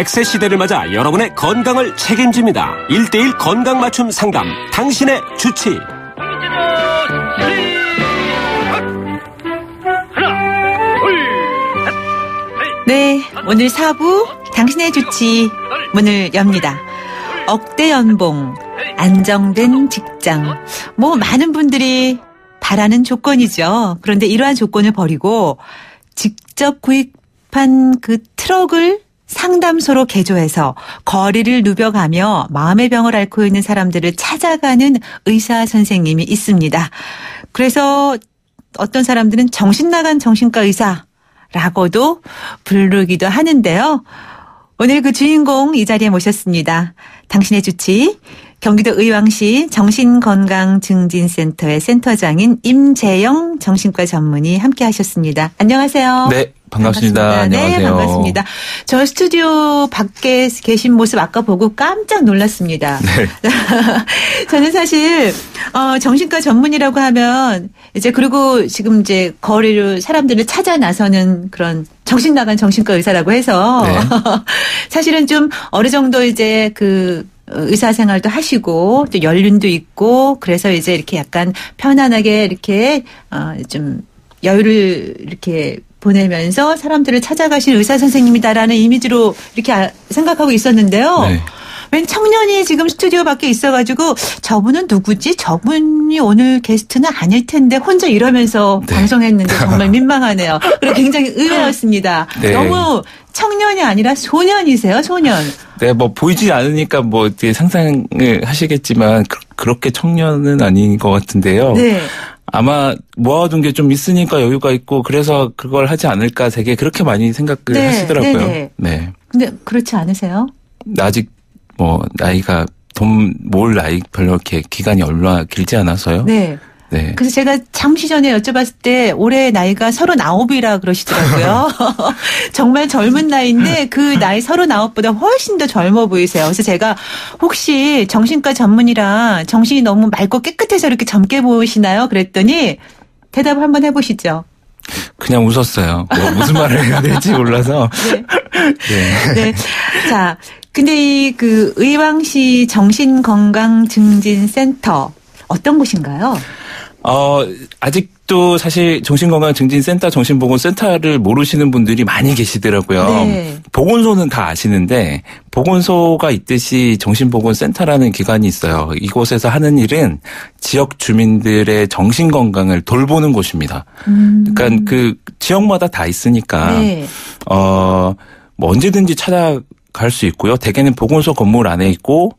100세 시대를 맞아 여러분의 건강을 책임집니다. 1:1 건강 맞춤 상담, 당신의 주치. 네, 오늘 4부 당신의 주치 문을 엽니다. 억대 연봉, 안정된 직장, 많은 분들이 바라는 조건이죠. 그런데 이러한 조건을 버리고 직접 구입한 그 트럭을 상담소로 개조해서 거리를 누벼가며 마음의 병을 앓고 있는 사람들을 찾아가는 의사 선생님이 있습니다. 그래서 어떤 사람들은 정신나간 정신과 의사라고도 부르기도 하는데요. 오늘 그 주인공 이 자리에 모셨습니다. 당신의 주치, 경기도 의왕시 정신건강증진센터의 센터장인 임재영 정신과 전문의 함께 하셨습니다. 안녕하세요. 네, 반갑습니다. 안녕하세요. 네, 반갑습니다. 저 스튜디오 밖에 계신 모습 아까 보고 깜짝 놀랐습니다. 네. 저는 사실 정신과 전문이라고 하면 그리고 지금 거리로 사람들을 찾아 나서는 그런 정신 나간 정신과 의사라고 해서 네. 사실은 좀 어느 정도 의사 생활도 하시고 또 연륜도 있고 그래서 이렇게 약간 편안하게 이렇게 좀 여유를 이렇게 보내면서 사람들을 찾아가신 의사 선생님이다라는 이미지로 이렇게 생각하고 있었는데요. 네. 웬 청년이 지금 스튜디오 밖에 있어가지고 저분은 누구지? 저분이 오늘 게스트는 아닐 텐데 혼자 이러면서 네. 방송했는데 정말 민망하네요. 그리고 굉장히 의외였습니다. 네. 너무 청년이 아니라 소년이세요, 소년. 네, 보이지 않으니까 상상을 하시겠지만 그렇게 청년은 아닌 것 같은데요. 네. 아마 모아둔 게 좀 있으니까 여유가 있고 그래서 그걸 하지 않을까 되게 그렇게 많이 생각을 네. 하시더라고요. 네네. 네. 근데 그렇지 않으세요? 아직 나이가 돈 모을 나이 별로 이렇게 기간이 얼마 길지 않아서요. 네. 네. 그래서 제가 잠시 전에 여쭤봤을 때 올해 나이가 39이라 그러시더라고요. 정말 젊은 나이인데 그 나이 39보다 훨씬 더 젊어 보이세요. 그래서 제가 혹시 정신과 전문이라 정신이 너무 맑고 깨끗해서 이렇게 젊게 보이시나요? 그랬더니 대답을 한번 해보시죠. 그냥 웃었어요. 무슨 말을 해야 될지 몰라서. 네. 네. 네. 자, 근데 의왕시 정신건강증진센터 어떤 곳인가요? 아직도 사실 정신건강증진센터, 정신보건센터를 모르시는 분들이 많이 계시더라고요. 네. 보건소는 다 아시는데 보건소가 있듯이 정신보건센터라는 기관이 있어요. 이곳에서 하는 일은 지역 주민들의 정신건강을 돌보는 곳입니다. 그러니까 그 지역마다 다 있으니까 네. 언제든지 찾아갈 수 있고요. 대개는 보건소 건물 안에 있고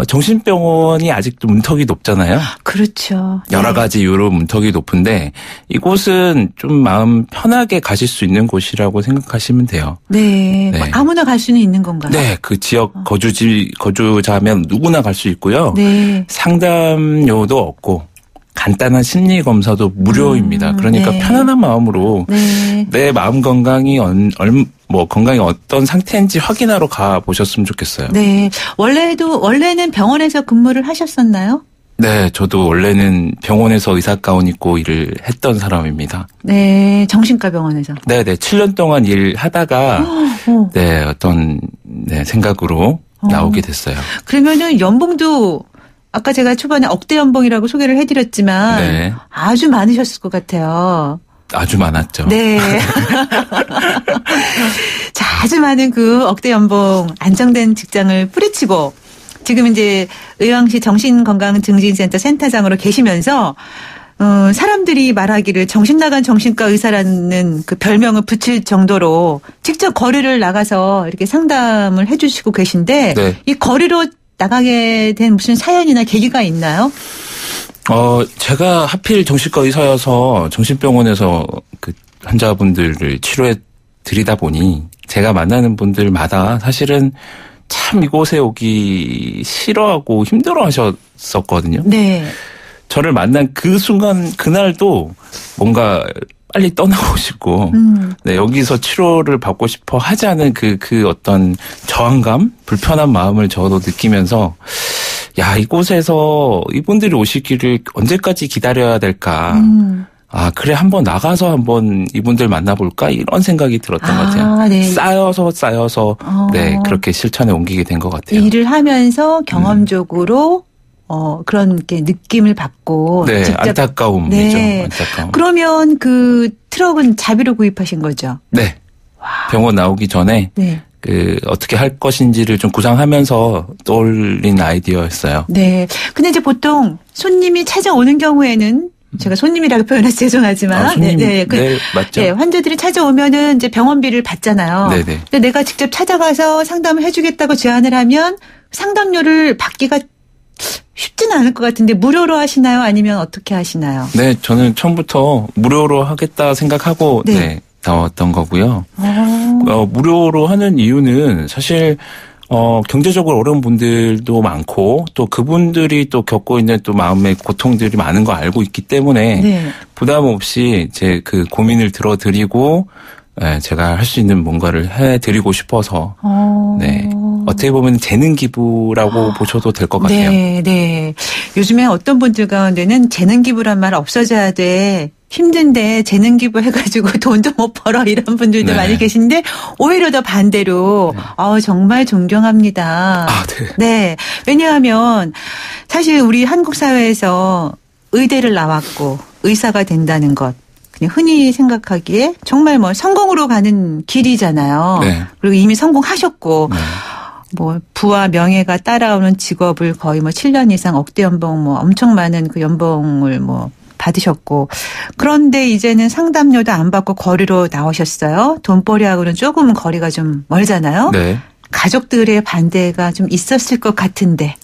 정신병원이 아직도 문턱이 높잖아요. 그렇죠. 여러 가지 이유로 문턱이 높은데 이곳은 좀 마음 편하게 가실 수 있는 곳이라고 생각하시면 돼요. 네. 네. 아무나 갈 수는 있는 건가요? 네. 그 지역 거주자면 누구나 갈 수 있고요. 네. 상담료도 없고 간단한 심리 검사도 무료입니다. 그러니까 네. 편안한 마음으로 네. 내 마음 건강이 건강이 어떤 상태인지 확인하러 가 보셨으면 좋겠어요. 네. 원래는 병원에서 근무를 하셨었나요? 네, 저도 원래는 병원에서 의사 가운 입고 일을 했던 사람입니다. 네, 정신과 병원에서. 네, 7년 동안 일하다가 네, 어떤 생각으로 나오게 됐어요. 그러면은 연봉도 아까 제가 초반에 억대 연봉이라고 소개를 해드렸지만 네. 아주 많으셨을 것 같아요. 아주 많았죠. 네. 자, 아주 많은 그 억대 연봉 안정된 직장을 뿌리치고 지금 의왕시 정신건강증진센터 센터장으로 계시면서 사람들이 말하기를 정신나간 정신과 의사라는 그 별명을 붙일 정도로 직접 거리를 나가서 이렇게 상담을 해 주시고 계신데 네. 이 거리로 나가게 된 무슨 사연이나 계기가 있나요? 제가 하필 정신과 의사여서 정신병원에서 그 환자분들을 치료해 드리다 보니 제가 만나는 분들마다 사실은 참 이곳에 오기 싫어하고 힘들어 하셨었거든요. 네. 저를 만난 그 순간, 그날도 뭔가 빨리 떠나고 싶고, 네, 여기서 치료를 받고 싶어 하지 않은 그 어떤 저항감, 불편한 마음을 저도 느끼면서, 야, 이곳에서 이분들이 오시기를 언제까지 기다려야 될까. 그래, 한번 나가서 한번 이분들 만나볼까? 이런 생각이 들었던 것 같아요. 네. 쌓여서, 네, 그렇게 실천에 옮기게 된 것 같아요. 일을 하면서 경험적으로, 그런 게 느낌을 받고. 네, 직접. 안타까움이죠. 네. 안타까움. 그러면 그 트럭은 자비로 구입하신 거죠? 네. 병원 나오기 전에, 네. 어떻게 할 것인지를 좀 구상하면서 떠올린 아이디어였어요. 네. 근데 이제 보통 손님이 찾아오는 경우에는 제가 손님이라고 표현해서 죄송하지만. 손님, 네, 맞죠. 네, 환자들이 찾아오면은 이제 병원비를 받잖아요. 네네. 근데 내가 직접 찾아가서 상담을 해주겠다고 제안을 하면 상담료를 받기가 쉽지는 않을 것 같은데 무료로 하시나요? 아니면 어떻게 하시나요? 네, 저는 처음부터 무료로 하겠다 생각하고, 네, 나왔던 거고요. 무료로 하는 이유는 사실, 경제적으로 어려운 분들도 많고 또 그분들이 또 겪고 있는 또 마음의 고통들이 많은 거 알고 있기 때문에 네. 부담 없이 제 그 고민을 들어드리고 제가 할 수 있는 뭔가를 해드리고 싶어서 네. 어떻게 보면 재능 기부라고 보셔도 될 것 같아요. 네, 네. 요즘에 어떤 분들 가운데는 재능 기부란 말 없어져야 돼. 힘든데 재능 기부 해가지고 돈도 못 벌어 이런 분들도 네. 많이 계신데 오히려 더 반대로 정말 존경합니다. 네. 네. 왜냐하면 사실 우리 한국 사회에서 의대를 나왔고 의사가 된다는 것 그냥 흔히 생각하기에 정말 뭐 성공으로 가는 길이잖아요. 네. 그리고 이미 성공하셨고 네. 뭐 부와 명예가 따라오는 직업을 거의 뭐 7년 이상 억대 연봉 뭐 엄청 많은 그 연봉을 뭐 받으셨고 그런데 이제는 상담료도 안 받고 거리로 나오셨어요. 돈벌이하고는 조금 거리가 좀 멀잖아요. 네. 가족들의 반대가 좀 있었을 것 같은데.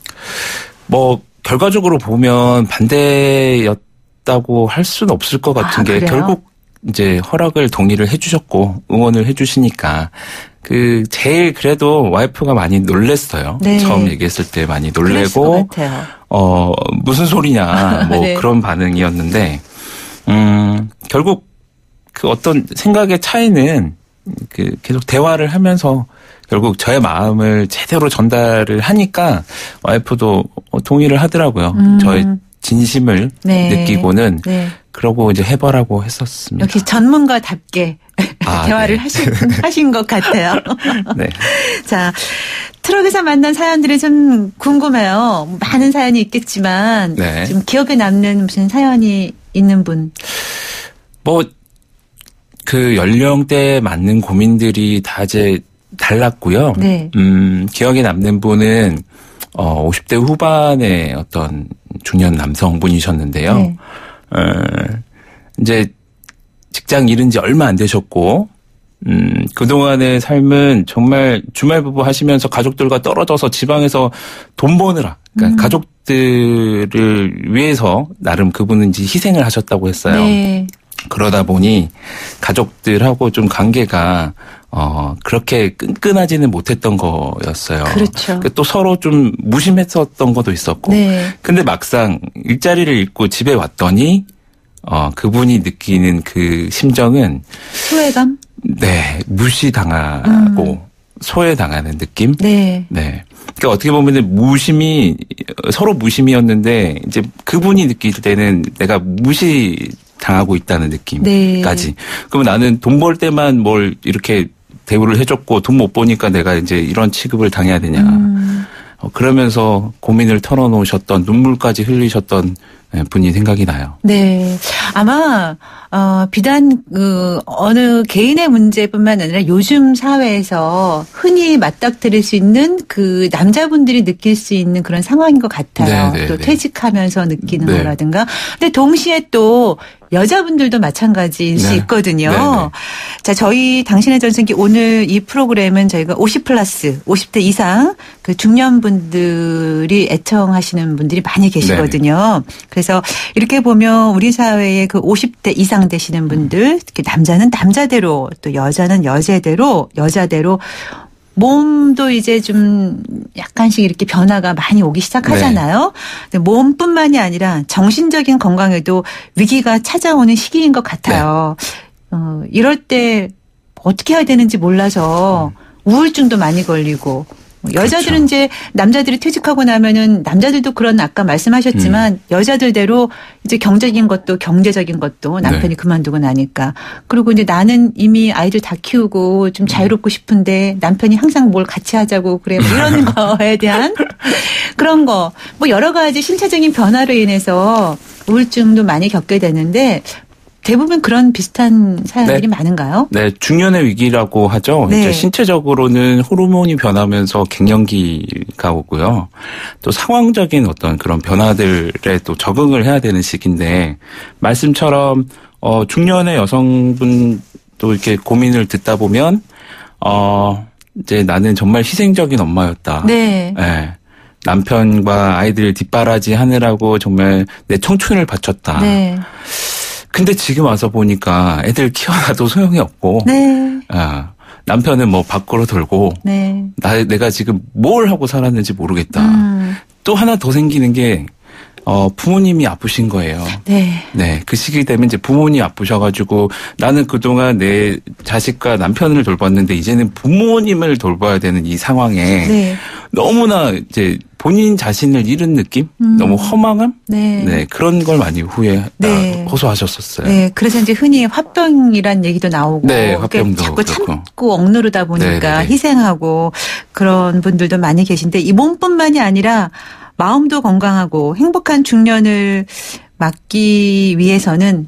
뭐 결과적으로 보면 반대였다고 할 수는 없을 것 같은 게 그래요? 결국 이제 허락을 동의를 해주셨고 응원을 해주시니까 제일 그래도 와이프가 많이 놀랬어요. 네. 처음 얘기했을 때 많이 놀래고 그랬을 것 같아요. 무슨 소리냐 뭐 네. 그런 반응이었는데 결국 그 어떤 생각의 차이는 계속 대화를 하면서 결국 저의 마음을 제대로 전달을 하니까 와이프도 동의를 하더라고요. 저의 진심을 네. 느끼고는 네. 그러고 이제 해보라고 했었습니다. 역시 전문가답게 대화를 네. 하신 것 같아요. 네. 자, 트럭에서 만난 사연들이 좀 궁금해요. 많은 사연이 있겠지만 네. 좀 기억에 남는 무슨 사연이 있는 분. 뭐 그 연령대에 맞는 고민들이 다 이제 달랐고요. 네. 기억에 남는 분은 50대 후반의 어떤 중년 남성분이셨는데요. 네. 이제 직장 잃은 지 얼마 안 되셨고, 그동안의 삶은 정말 주말 부부 하시면서 가족들과 떨어져서 지방에서 돈 버느라, 그러니까 가족들을 위해서 나름 그분은 이제 희생을 하셨다고 했어요. 네. 그러다 보니 가족들하고 좀 관계가 그렇게 끈끈하지는 못했던 거였어요. 그렇죠. 또 서로 좀 무심했었던 것도 있었고. 네. 근데 막상 일자리를 잃고 집에 왔더니 그분이 느끼는 그 심정은 소외감? 네, 무시당하고 소외당하는 느낌? 네. 네. 그러니까 어떻게 보면은 서로 무심이었는데 이제 그분이 느낄 때는 내가 당하고 있다는 느낌까지. 네. 그러면 나는 돈 벌 때만 뭘 이렇게 대우를 해줬고 돈 못 버니까 내가 이제 이런 취급을 당해야 되냐. 그러면서 고민을 털어놓으셨던 눈물까지 흘리셨던 분이 생각이 나요. 네. 아마, 비단, 어느 개인의 문제뿐만 아니라 요즘 사회에서 흔히 맞닥뜨릴 수 있는 그 남자분들이 느낄 수 있는 그런 상황인 것 같아요. 네, 네, 또 네. 퇴직하면서 느끼는 네. 거라든가. 근데 동시에 또 여자분들도 마찬가지일 수 네. 있거든요. 네, 네. 자, 저희 당신의 전생기 오늘 이 프로그램은 저희가 50플러스, 50대 이상 그 중년분들이 애청하시는 분들이 많이 계시거든요. 그래서 이렇게 보면 우리 사회의 그 50대 이상 되시는 분들, 특히 남자는 남자대로 또 여자는 여자대로 몸도 이제 좀 약간씩 이렇게 변화가 많이 오기 시작하잖아요. 근데 몸뿐만이 아니라 정신적인 건강에도 위기가 찾아오는 시기인 것 같아요. 이럴 때 어떻게 해야 되는지 몰라서 우울증도 많이 걸리고 여자들은 그렇죠. 이제 남자들이 퇴직하고 나면은 남자들도 그런 아까 말씀하셨지만 여자들대로 이제 경제적인 것도 남편이 네. 그만두고 나니까 그리고 이제 나는 이미 아이들 다 키우고 좀 자유롭고 싶은데 남편이 항상 뭘 같이 하자고 그래 뭐 이런 거에 대한 그런 거 뭐 여러 가지 신체적인 변화로 인해서 우울증도 많이 겪게 되는데 대부분 그런 비슷한 사연들이 네. 많은가요? 네, 중년의 위기라고 하죠. 네. 이제 신체적으로는 호르몬이 변하면서 갱년기가 오고요. 또 상황적인 어떤 그런 변화들에 또 적응을 해야 되는 시기인데 말씀처럼 중년의 여성분도 이렇게 고민을 듣다 보면 이제 나는 정말 희생적인 엄마였다. 네. 네. 남편과 아이들 뒷바라지 하느라고 정말 내 청춘을 바쳤다. 네. 근데 지금 와서 보니까 애들 키워놔도 소용이 없고, 네. 남편은 뭐 밖으로 돌고, 네. 내가 지금 뭘 하고 살았는지 모르겠다. 또 하나 더 생기는 게, 부모님이 아프신 거예요. 네. 네. 그 시기 되면 이제 부모님이 아프셔가지고 나는 그동안 내 자식과 남편을 돌봤는데 이제는 부모님을 돌봐야 되는 이 상황에 네. 너무나 이제 본인 자신을 잃은 느낌? 너무 허망함? 네. 네. 그런 걸 많이 네. 호소하셨었어요. 네. 그래서 이제 흔히 화병이란 얘기도 나오고. 네, 이렇게 화병도 자꾸 그렇고. 참고 억누르다 보니까 네, 네. 희생하고 그런 분들도 많이 계신데 이 몸뿐만이 아니라 마음도 건강하고 행복한 중년을 맞이하기 위해서는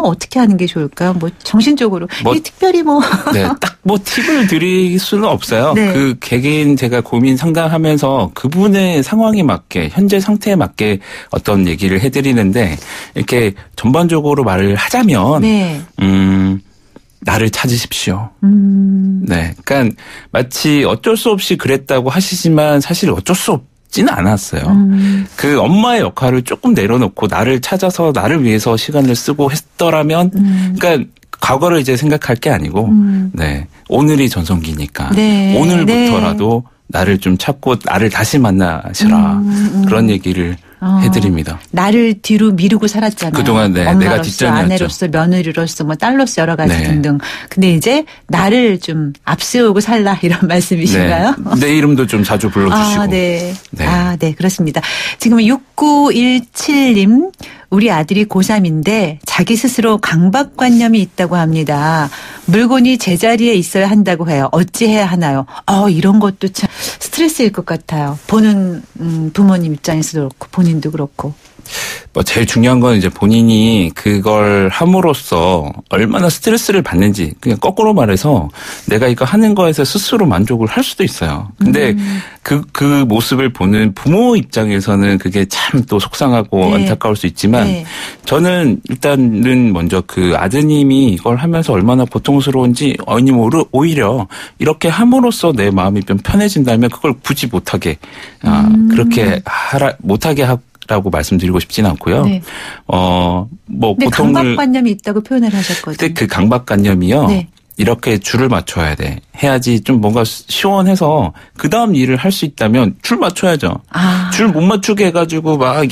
어떻게 하는 게 좋을까요? 뭐 정신적으로 이게 특별히 뭐 네, 딱 뭐 팁을 드릴 수는 없어요. 네. 그 개개인 제가 고민 상담하면서 그분의 상황에 맞게 현재 상태에 맞게 어떤 얘기를 해드리는데 이렇게 전반적으로 말을 하자면 네. 나를 찾으십시오. 네, 그러니까 마치 어쩔 수 없이 그랬다고 하시지만 사실 어쩔 수 없지는 않았어요. 그 엄마의 역할을 조금 내려놓고 나를 찾아서 나를 위해서 시간을 쓰고 했더라면, 그러니까 과거를 이제 생각할 게 아니고, 네, 오늘이 전성기니까 네. 오늘부터라도 나를 좀 찾고 나를 다시 만나시라 그런 얘기를 해드립니다. 나를 뒤로 미루고 살았잖아요. 그동안 네, 엄마로서, 내가 뒷전이었죠. 아내로서, 며느리로서, 뭐 딸로서 여러 가지 네. 등등. 근데 이제 나를 좀 앞세우고 살라 이런 말씀이신가요? 네. 내 이름도 좀 자주 불러주시고. 네. 네. 네, 그렇습니다. 지금 6917님, 우리 아들이 고3인데 자기 스스로 강박관념이 있다고 합니다. 물건이 제자리에 있어야 한다고 해요. 어찌해야 하나요? 이런 것도 참 스트레스일 것 같아요. 보는 부모님 입장에서도 그렇고 본인도 그렇고. 뭐 제일 중요한 건 이제 본인이 그걸 함으로써 얼마나 스트레스를 받는지 그냥 거꾸로 말해서 내가 이거 하는 거에서 스스로 만족을 할 수도 있어요. 근데 그 모습을 보는 부모 입장에서는 그게 참 또 속상하고 네. 안타까울 수 있지만 네. 저는 일단은 먼저 그 아드님이 이걸 하면서 얼마나 고통스러운지 아니면 오히려 이렇게 함으로써 내 마음이 좀 편해진다면 그걸 굳이 못하게 그렇게 못하게 라고 말씀드리고 싶지는 않고요. 네. 뭐 근데 고통을 강박관념이 있다고 표현을 하셨거든요. 그때 그 강박관념이요. 네. 이렇게 줄을 맞춰야 돼. 해야지 좀 뭔가 시원해서 그 다음 일을 할 수 있다면 줄 맞춰야죠. 줄 못 맞추게 해가지고 막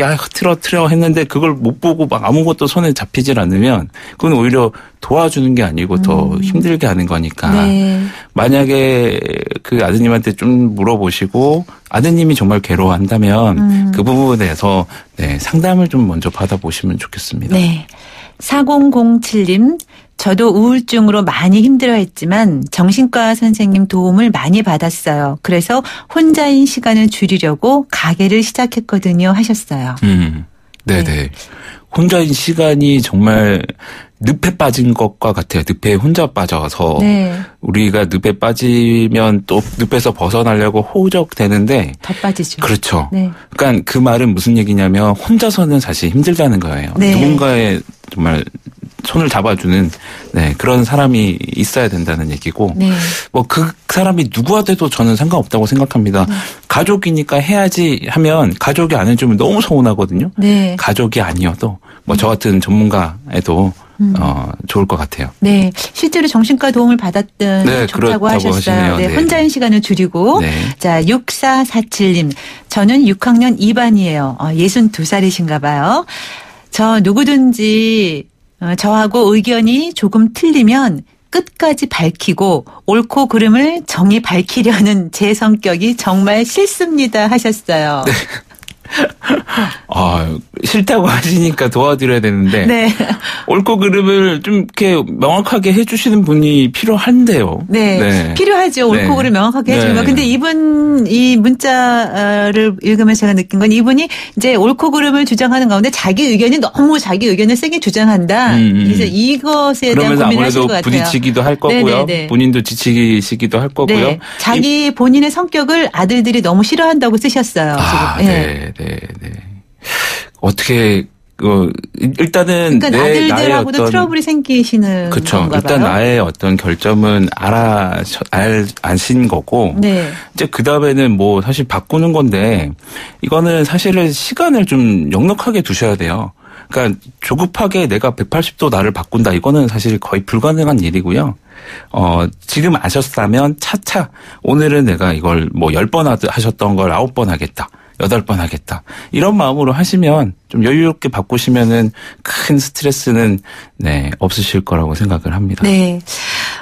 틀어 했는데 그걸 못 보고 막 아무것도 손에 잡히질 않으면 그건 오히려 도와주는 게 아니고 더 힘들게 하는 거니까. 네. 만약에 그 아드님한테 좀 물어보시고 아드님이 정말 괴로워한다면 그 부분에서 네, 상담을 좀 먼저 받아보시면 좋겠습니다. 네. 4007님, 저도 우울증으로 많이 힘들어했지만 정신과 선생님 도움을 많이 받았어요. 그래서 혼자인 시간을 줄이려고 가게를 시작했거든요 하셨어요. 네네. 혼자인 시간이 정말 늪에 빠진 것과 같아요. 늪에 혼자 빠져서 네. 우리가 늪에 빠지면 또 늪에서 벗어나려고 호우적 되는데 더 빠지죠. 그렇죠. 네. 그러니까 그 말은 무슨 얘기냐면 혼자서는 사실 힘들다는 거예요. 네. 누군가의 정말 손을 잡아주는 네, 그런 사람이 있어야 된다는 얘기고 네. 뭐 그 사람이 누구와 돼도 저는 상관없다고 생각합니다. 가족이니까 해야지 하면 가족이 안 해주면 너무 서운하거든요. 네. 가족이 아니어도 뭐 저 같은 전문가에도 좋을 것 같아요. 네. 실제로 정신과 도움을 받았던 네, 좋다고 그렇다고 하셨어요. 하시네요. 네. 네. 혼자인 시간을 줄이고. 네. 자, 6447님. 저는 6학년 2반이에요. 62살이신가 봐요. 저 누구든지 저하고 의견이 조금 틀리면 끝까지 밝히고 옳고 그름을 정히 밝히려는 제 성격이 정말 싫습니다 하셨어요. 네. 싫다고 하시니까 도와드려야 되는데 네. 옳고 그름을 좀 이렇게 명확하게 해주시는 분이 필요한데요. 네, 네. 필요하죠. 옳고 그름 명확하게 해주는 거. 근데 이분 이 문자를 읽으면서 제가 느낀 건 이분이 이제 옳고 그름을 주장하는 가운데 자기 의견이 너무 자기 의견을 세게 주장한다. 그래서 이것에 대한 고민을 하실 것 같아요. 부딪히기도 할 거고요. 네네네. 본인도 지치기도 할 거고요. 네. 자기 본인의 성격을 아들들이 너무 싫어한다고 쓰셨어요. 지금. 네. 어떻게 일단은 그러니까 아들들하고도 트러블이 생기시는 그렇죠. 건가 일단 봐요. 나의 어떤 결점은 아신 거고 네. 이제 그 다음에는 뭐 사실 바꾸는 건데 이거는 사실은 시간을 좀 넉넉하게 두셔야 돼요. 그러니까 조급하게 내가 180도 나를 바꾼다 이거는 사실 거의 불가능한 일이고요. 지금 아셨다면 차차 오늘은 내가 이걸 뭐 10번 하셨던 걸 9번 하겠다. 8번 하겠다. 이런 마음으로 하시면 좀 여유롭게 바꾸시면은 큰 스트레스는 없으실 거라고 생각을 합니다. 네.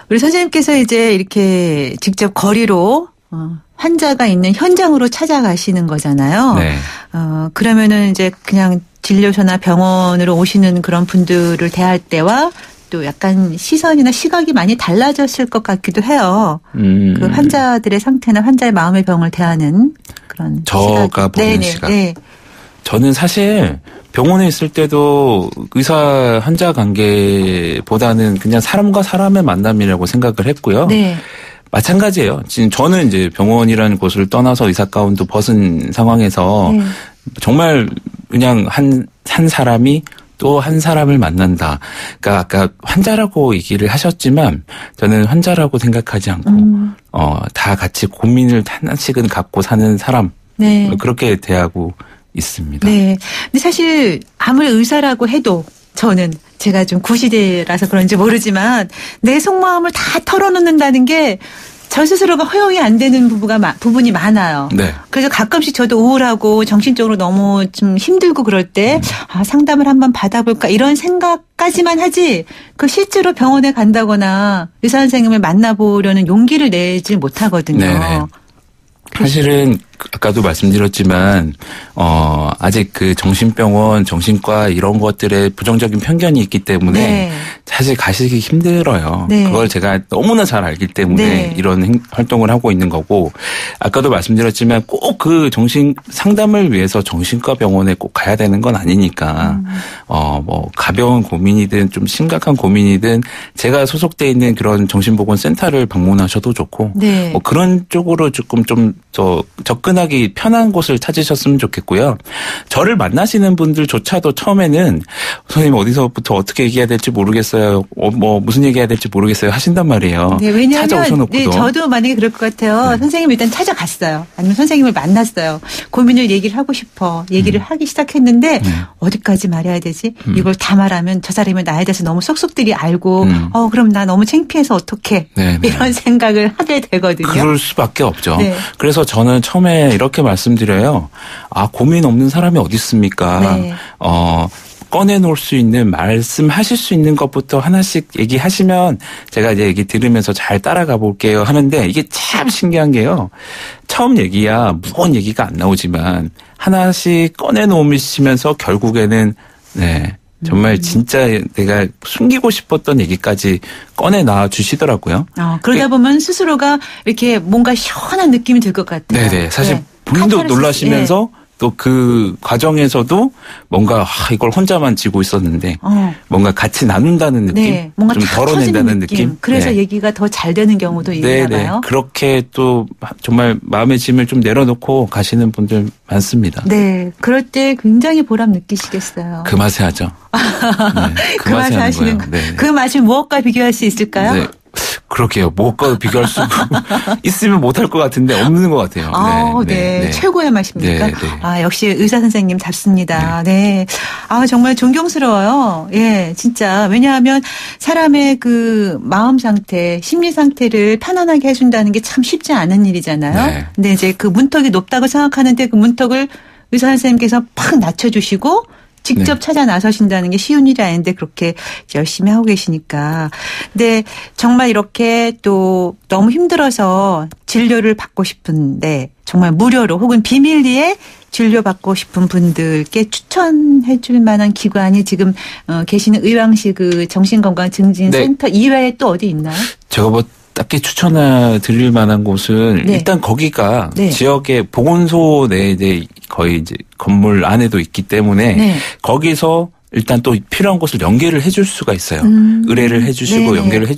우리 선생님께서 이제 이렇게 직접 거리로 환자가 있는 현장으로 찾아가시는 거잖아요. 네. 그러면은 이제 그냥 진료소나 병원으로 오시는 그런 분들을 대할 때와 또 약간 시선이나 시각이 많이 달라졌을 것 같기도 해요. 그 환자들의 상태나 환자의 마음의 병을 대하는 그런 저가 보는 시각. 네. 저는 사실 병원에 있을 때도 의사 환자 관계보다는 그냥 사람과 사람의 만남이라고 생각을 했고요. 네. 마찬가지예요. 지금 저는 이제 병원이라는 곳을 떠나서 의사 가운도 벗은 상황에서 정말 그냥 한 사람이 또 한 사람을 만난다. 그러니까 아까 환자라고 얘기를 하셨지만 저는 환자라고 생각하지 않고 다 같이 고민을 하나씩은 갖고 사는 사람. 네. 그렇게 대하고 있습니다. 네. 근데 사실 아무리 의사라고 해도 저는 제가 좀 구시대라서 그런지 모르지만 내 속마음을 다 털어놓는다는 게 저 스스로가 허용이 안 되는 부분이 많아요. 네. 그래서 가끔씩 저도 우울하고 정신적으로 너무 좀 힘들고 그럴 때 상담을 한번 받아볼까 이런 생각까지만 하지 그 실제로 병원에 간다거나 의사 선생님을 만나보려는 용기를 내지 못하거든요. 네네. 사실은 아까도 말씀드렸지만 아직 그 정신병원, 정신과 이런 것들에 부정적인 편견이 있기 때문에 네. 사실 가시기 힘들어요. 네. 그걸 제가 너무나 잘 알기 때문에 네. 이런 활동을 하고 있는 거고 아까도 말씀드렸지만 꼭 그 정신 상담을 위해서 정신과 병원에 꼭 가야 되는 건 아니니까 뭐 가벼운 고민이든 좀 심각한 고민이든 제가 소속돼 있는 그런 정신보건센터를 방문하셔도 좋고 네. 뭐 그런 쪽으로 조금 좀 더 접근하기 편한 곳을 찾으셨으면 좋겠고요. 저를 만나시는 분들조차도 처음에는 선생님 어디서부터 어떻게 얘기해야 될지 모르겠어요. 뭐 무슨 얘기해야 될지 모르겠어요. 하신단 말이에요. 네, 왜냐하면 찾아오셔놓고도. 네, 저도 만약에 그럴 것 같아요. 네. 선생님 일단 찾아갔어요. 아니면 선생님을 만났어요. 고민을 얘기를 하고 싶어. 얘기를 하기 시작했는데 어디까지 말해야 되지? 이걸 다 말하면 저 사람이 나에 대해서 너무 쏙쏙들이 알고 그럼 나 너무 창피해서 어떡해. 네, 네. 이런 생각을 하게 되거든요. 그럴 수밖에 없죠. 네. 그래서 저는 처음에 이렇게 말씀드려요. 고민 없는 사람이 어디 있습니까? 네. 꺼내놓을 수 있는 말씀하실 수 있는 것부터 하나씩 얘기하시면 제가 이제 얘기 들으면서 잘 따라가 볼게요 하는데 이게 참 신기한 게요. 처음 얘기야 무거운 얘기가 안 나오지만 하나씩 꺼내놓으시면서 결국에는 정말 진짜 내가 숨기고 싶었던 얘기까지 꺼내놔 주시더라고요. 그러다 보면 스스로가 이렇게 뭔가 시원한 느낌이 들 것 같아요. 네네. 사실 본인도 놀라시면서 또 그 과정에서도 뭔가 이걸 혼자만 지고 있었는데 뭔가 같이 나눈다는 느낌, 네, 뭔가 좀 덜어낸다는 느낌. 그래서 얘기가 더 잘 되는 경우도 있나 봐요. 그렇게 또 정말 마음의 짐을 좀 내려놓고 가시는 분들 많습니다. 네, 그럴 때 굉장히 보람 느끼시겠어요. 그 맛에 하죠. 그 맛에 하시는 거. 네. 그 맛을 무엇과 비교할 수 있을까요? 네. 그렇게요. 무엇과도 비교할 수 있으면 못할 것 같은데 없는 것 같아요. 네. 최고의 맛입니까? 네, 네. 역시 의사 선생님 답습니다. 네. 정말 존경스러워요. 예, 진짜. 왜냐하면 사람의 그 마음 상태, 심리 상태를 편안하게 해준다는 게 참 쉽지 않은 일이잖아요. 네. 근데 이제 그 문턱이 높다고 생각하는데 그 문턱을 의사 선생님께서 팍 낮춰주시고 직접 네. 찾아 나서신다는 게 쉬운 일이 아닌데 그렇게 열심히 하고 계시니까. 근데 정말 이렇게 또 너무 힘들어서 진료를 받고 싶은데 정말 무료로 혹은 비밀리에 진료받고 싶은 분들께 추천해 줄 만한 기관이 지금 계시는 의왕시 그 정신건강증진센터 네. 이외에 또 어디 있나요? 제가 뭐 딱히 추천해 드릴 만한 곳은 네. 일단 거기가 네. 지역의 보건소 내에 이제 거의 이제 건물 안에도 있기 때문에 네. 거기서 일단 또 필요한 곳을 연계를 해줄 수가 있어요. 의뢰를 해주시고 네네. 연계를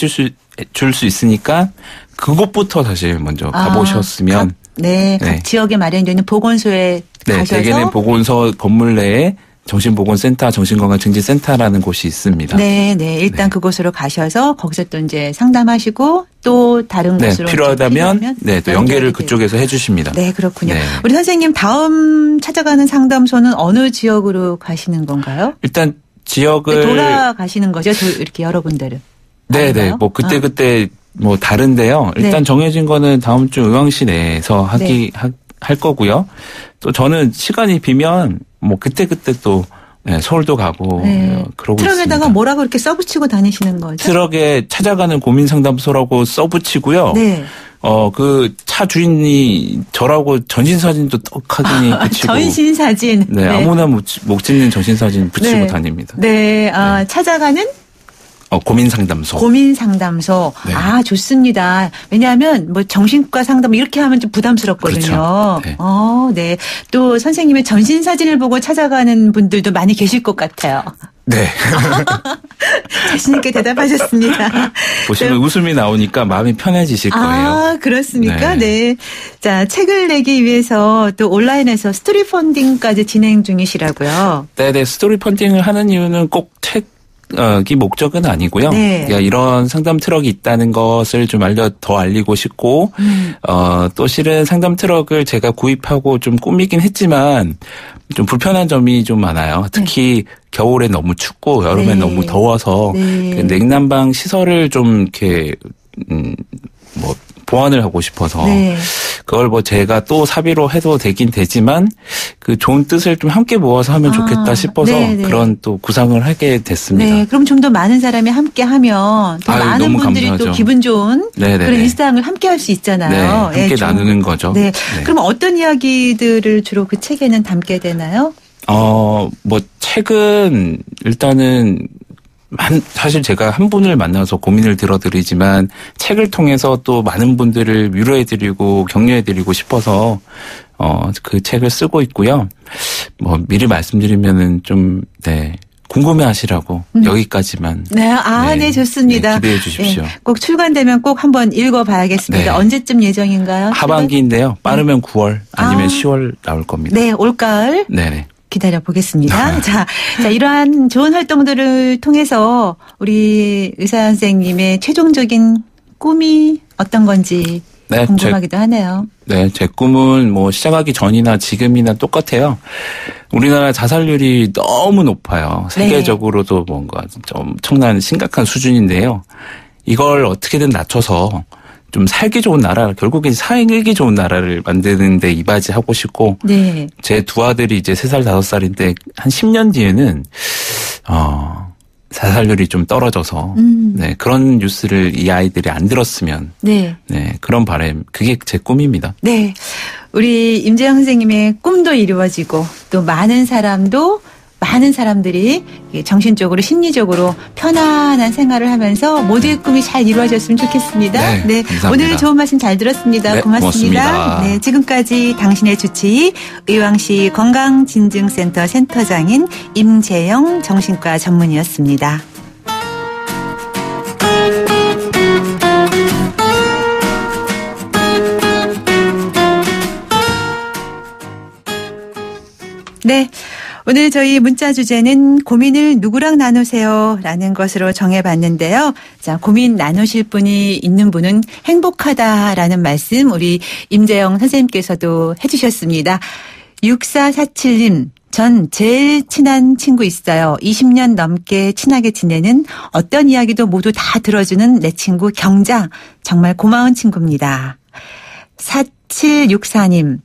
줄 수 있으니까 그곳부터 사실 먼저 가보셨으면 네, 각 지역에 마련되어 있는 보건소에 가셔서 대개는 보건소 건물 내에 정신보건센터, 정신건강증진센터라는 곳이 있습니다. 네, 일단 그곳으로 가셔서 거기서 또 이제 상담하시고 또 다른 곳으로 필요하다면 또 연계를 그쪽에서 해주십니다. 네, 그렇군요. 네. 우리 선생님 다음 찾아가는 상담소는 어느 지역으로 가시는 건가요? 일단 지역을 돌아가시는 거죠, 이렇게 여러 군데를. 네, 뭐 그때 뭐 다른데요. 일단 정해진 거는 다음 주 의왕시 내에서 할 거고요. 또 저는 시간이 비면 뭐 그때 또 서울도 가고 그러고 트럭에다가 있습니다. 뭐라고 이렇게 써붙이고 다니시는 거죠? 트럭에 찾아가는 고민상담소라고 써붙이고요. 네. 그 차 주인이 저라고 전신사진도 떡하니 붙이고. 전신사진. 네, 아무나 못 찍는 전신사진 붙이고 다닙니다. 네, 찾아가는? 고민상담소. 고민상담소. 네. 좋습니다. 왜냐하면 뭐 정신과 상담 이렇게 하면 좀 부담스럽거든요. 그렇죠. 네. 또 선생님의 전신사진을 보고 찾아가는 분들도 많이 계실 것 같아요. 네. 자신 있게 대답하셨습니다. 보시면 웃음이 나오니까 마음이 편해지실 거예요. 그렇습니까? 네. 자, 책을 내기 위해서 또 온라인에서 스토리 펀딩까지 진행 중이시라고요. 네. 스토리 펀딩을 하는 이유는 꼭 이 목적은 아니고요. 그러니까 이런 상담 트럭이 있다는 것을 좀 더 알리고 싶고, 또 실은 상담 트럭을 제가 구입하고 좀 꾸미긴 했지만, 좀 불편한 점이 좀 많아요. 특히 겨울에 너무 춥고, 여름에 너무 더워서, 그 냉난방 시설을 좀 이렇게, 보완을 하고 싶어서 그걸 뭐 제가 또 사비로 해도 되긴 되지만 그 좋은 뜻을 좀 함께 모아서 하면 좋겠다 싶어서 그런 또 구상을 하게 됐습니다. 네, 그럼 좀 더 많은 사람이 함께 하면 더 많은 분들이 감사하죠. 또 기분 좋은 그런 일상을 함께 할 수 있잖아요. 함께 나누는 거죠. 그럼 어떤 이야기들을 주로 그 책에는 담게 되나요? 뭐 책은 일단은 사실 제가 한 분을 만나서 고민을 들어드리지만 책을 통해서 또 많은 분들을 위로해드리고 격려해드리고 싶어서 그 책을 쓰고 있고요. 뭐 미리 말씀드리면은 좀 궁금해하시라고 여기까지만. 네, 좋습니다. 기대해 주십시오. 꼭 출간되면 꼭 한번 읽어봐야겠습니다. 언제쯤 예정인가요? 하반기인데요. 빠르면 9월 아니면 10월 나올 겁니다. 네, 올가을. 네네. 기다려 보겠습니다. 자, 이러한 좋은 활동들을 통해서 우리 의사 선생님의 최종적인 꿈이 어떤 건지 궁금하기도 하네요. 제 꿈은 뭐 시작하기 전이나 지금이나 똑같아요. 우리나라 자살률이 너무 높아요. 세계적으로도 뭔가 좀 엄청난 심각한 수준인데요. 이걸 어떻게든 낮춰서 좀 살기 좋은 나라, 결국엔 살기 좋은 나라를 만드는 데 이바지하고 싶고, 제 두 아들이 이제 3살, 5살인데, 한 10년 뒤에는, 자살률이 좀 떨어져서, 그런 뉴스를 이 아이들이 안 들었으면, 그런 바람, 그게 제 꿈입니다. 네. 우리 임재영 선생님의 꿈도 이루어지고, 또 많은 사람들이 정신적으로 심리적으로 편안한 생활을 하면서 모두의 꿈이 잘 이루어졌으면 좋겠습니다. 네, 감사합니다. 오늘 좋은 말씀 잘 들었습니다. 고맙습니다. 네, 지금까지 당신의 주치의 의왕시 건강진증센터 센터장인 임재영 정신과 전문의였습니다. 네. 오늘 저희 문자 주제는 고민을 누구랑 나누세요? 라는 것으로 정해봤는데요. 자, 고민 나누실 분이 있는 분은 행복하다라는 말씀 우리 임재영 선생님께서도 해주셨습니다. 6447님. 전 제일 친한 친구 있어요. 20년 넘게 친하게 지내는 어떤 이야기도 모두 다 들어주는 내 친구 경자. 정말 고마운 친구입니다. 4764님.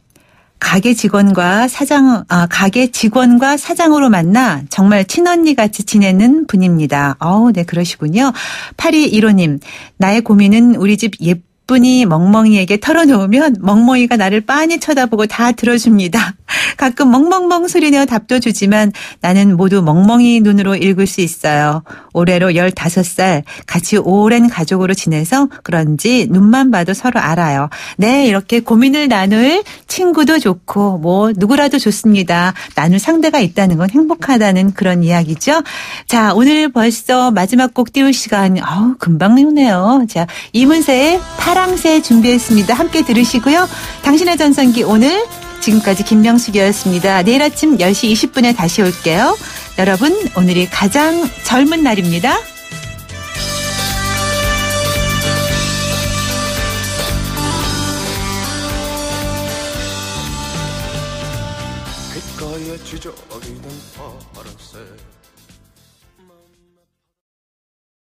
가게 직원과 사장으로 만나 정말 친언니 같이 지내는 분입니다. 네, 그러시군요. 8215님, 나의 고민은 우리 집 예쁜이 멍멍이에게 털어놓으면 멍멍이가 나를 빤히 쳐다보고 다 들어줍니다. 가끔 멍멍멍 소리내어 답도 주지만 나는 모두 멍멍이 눈으로 읽을 수 있어요. 올해로 15살, 같이 오랜 가족으로 지내서 그런지 눈만 봐도 서로 알아요. 네, 이렇게 고민을 나눌 친구도 좋고 뭐 누구라도 좋습니다. 나눌 상대가 있다는 건 행복하다는 그런 이야기죠. 자, 오늘 벌써 마지막 곡 띄울 시간 금방 오네요. 자, 이문세의 파랑새 준비했습니다. 함께 들으시고요. 당신의 전성기 오늘 지금까지 김명숙이었습니다. 내일 아침 10시 20분에 다시 올게요. 여러분, 오늘이 가장 젊은 날입니다. 귓가에 지저귀는 파랑새